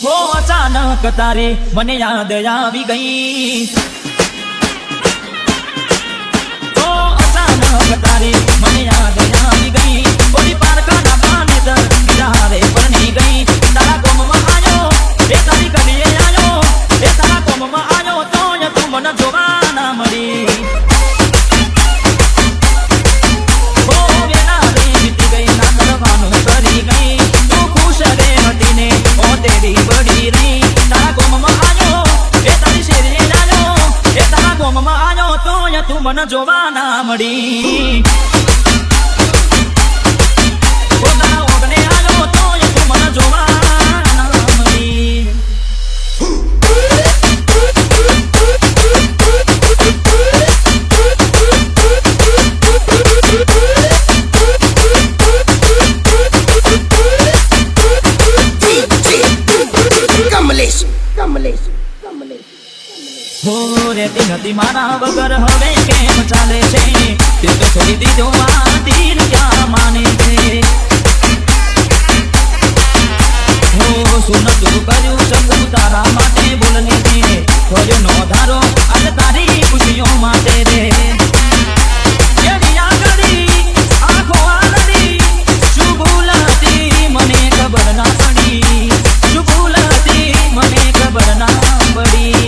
वो अचानक तारे मने याद आवी गई। वो अचानक तारे मने याद आवी गई। ओली पारका ना पाने तर बिहारे पर नहीं गई। तारा कोम में आयो ए तारी गलिए आयो ए तारा कोम में आयो तो ये तू मन जोवाना मरी। ओ वेना रे बीती गई ना करवानो करी गई। तू खुश रे हटी ने ओ तेरी बड़ी रही। तारा कोम में आयो ए तारी शेरी आयो ए तारा कोम में आयो तो ये तू मन जोवाना मरी। રહેતી નથી મારા વગર હવે કેમ ચાલે છે? તે તો છોડી દીધો આ દિલ ક્યાં માને છે? હો શું નતું કર્યું શકું તારા માટે બોલને દે. ખોલ્યો નો ધારો આજ તારી ખુશીઓ માટે રે. એની આગળી આંખો આલડી શું ભૂલ હતી મને ખબર ના પડી. શું ભૂલ હતી મને ખબર ના પડી.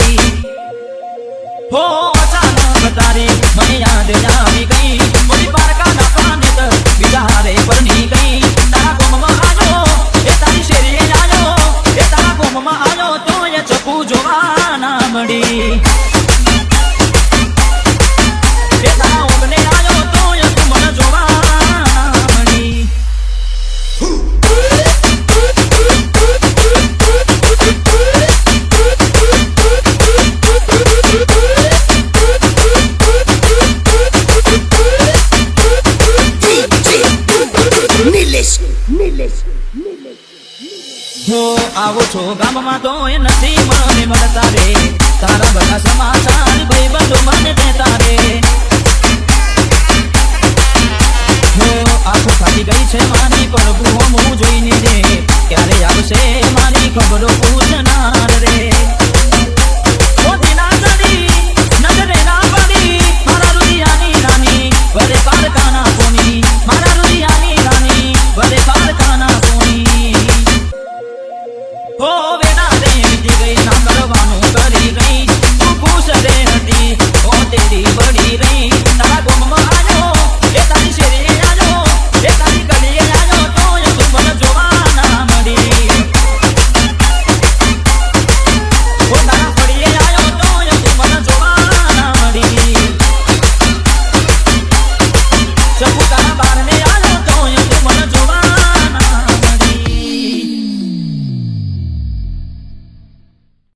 हो अचानक तारे मने याद आवी गई. ओली पारका ना पाने तर बिहारे पर नहीं गई. तारा कोम में आयो ए तारी शेरी आयो ए तारा कोम में आयो तो ये चकू जोवाना मड़ी. ए तारा ओगने आयो तो ये तू मन जोवाना मड़ी. हो आवो छो गामમાં તો એ નથી મને મળતા રે. તારા બધા સમાચાર ભાઈબંધો મને દેતા રે. હો આંખો ફાટી ગઈ છે મારી પ્રભુ હું જોઈને રે. ક્યારે આવશે મારી ખબરો પૂછનાર રે. મોતીના જડી નજરે ના પડી મારા રુદિયાની રાની વરે પારકાના કોની. મારા રુદિયાની રાની વરે પારકાના કોની. हो वेना रे बीती गई ना करवानो करी गई. तू खुश रे हटी ओ तेरी बड़ी रही.